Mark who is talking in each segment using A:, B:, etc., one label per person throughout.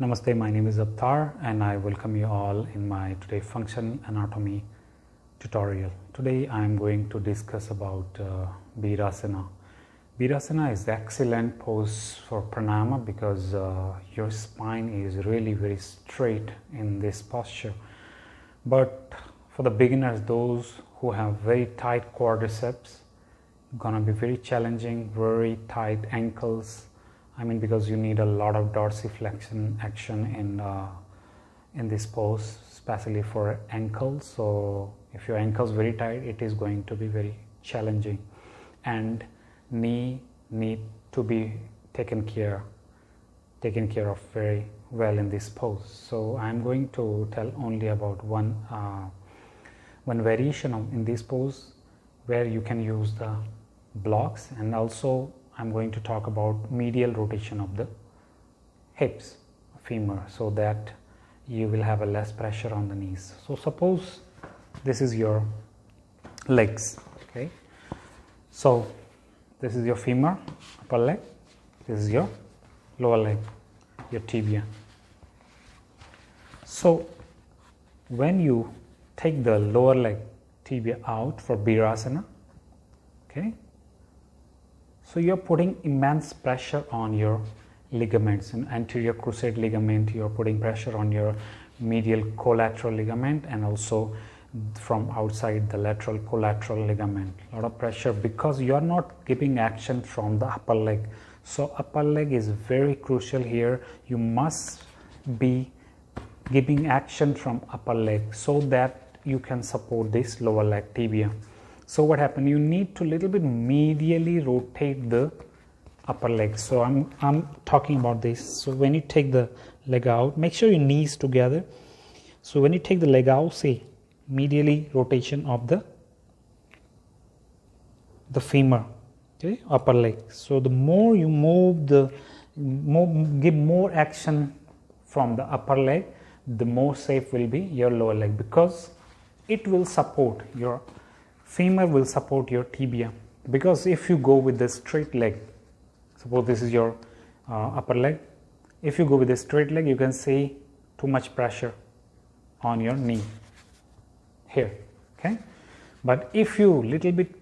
A: Namaste, my name is Avatar and I welcome you all in my today function anatomy tutorial. Today I am going to discuss about Virasana. Virasana is excellent pose for pranayama because your spine is really very straight in this posture. But for the beginners, those who have very tight quadriceps, gonna be very challenging, very tight ankles. Because you need a lot of dorsiflexion action in this pose, especially for ankles. So if your ankles very tight, it is going to be very challenging, and knee need to be taken care of very well in this pose. So I am going to tell only about one variation in this pose where you can use the blocks, and also I'm going to talk about medial rotation of the hips, femur, so that you will have a less pressure on the knees. So suppose this is your legs, okay? So this is your femur, upper leg, this is your lower leg, your tibia. So when you take the lower leg tibia out for Virasana, okay, so you're putting immense pressure on your ligaments. In anterior cruciate ligament, you're putting pressure on your medial collateral ligament, and also from outside the lateral collateral ligament. A lot of pressure because you're not giving action from the upper leg. So upper leg is very crucial here. You must be giving action from upper leg so that you can support this lower leg tibia. So what happened? You need to little bit medially rotate the upper leg. So I'm talking about this. So when you take the leg out, make sure your knees together. So when you take the leg out, see medially rotation of the femur, okay, upper leg. So the more you give more action from the upper leg, the more safe will be your lower leg, because it will support your femur, will support your tibia. Because if you go with the straight leg, suppose this is your upper leg, if you go with a straight leg, you can see too much pressure on your knee here, okay? But if you little bit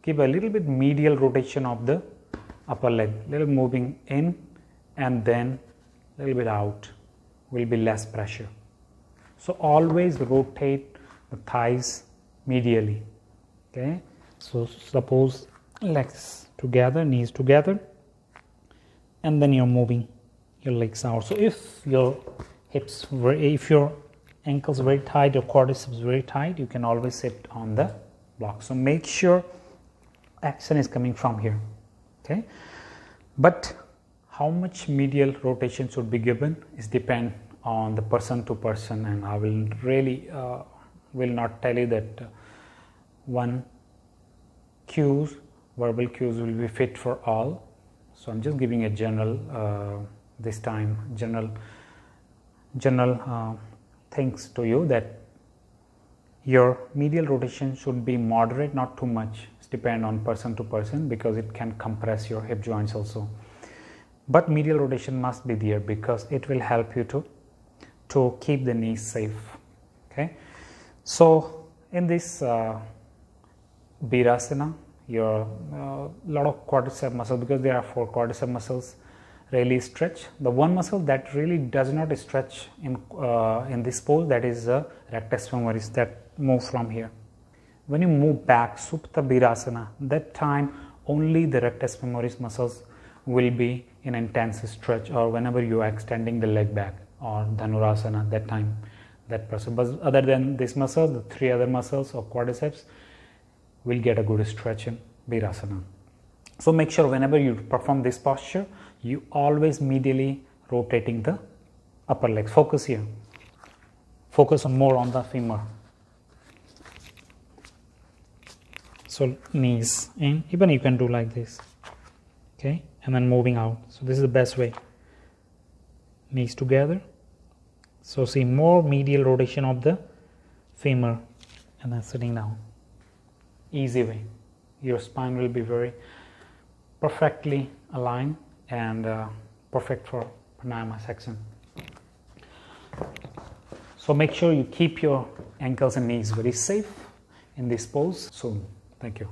A: give a little bit medial rotation of the upper leg, little moving in and then a little bit out, will be less pressure. So always rotate the thighs medially, okay? So suppose legs together, knees together, and then you're moving your legs out. So if your if your ankles very tight, your quadriceps very tight, you can always sit on the block. So make sure action is coming from here, okay? But how much medial rotation should be given is depend on the person to person, and I will really will not tell you that one verbal cues will be fit for all. So I'm just giving a general things to you, that your medial rotation should be moderate, not too much. It depends on person to person because it can compress your hip joints also. But medial rotation must be there because it will help you to keep the knees safe, okay? So in this Virasana, your lot of quadricep muscles, because there are 4 quadricep muscles, really stretch. The one muscle that really does not stretch in this pose, that is the rectus femoris, that move from here. When you move back, Supta Virasana, that time only the rectus femoris muscles will be in intense stretch, or whenever you are extending the leg back, or Dhanurasana, that time that person. But other than this muscle, the 3 other muscles of quadriceps will get a good stretch in Virasana. So make sure whenever you perform this posture, you always medially rotating the upper legs. Focus here. Focus more on the femur. So knees in, even you can do like this, okay, and then moving out. So this is the best way. Knees together. So see more medial rotation of the femur, and then sitting down. Easy way. Your spine will be very perfectly aligned and perfect for pranayama section. So make sure you keep your ankles and knees very safe in this pose. So thank you.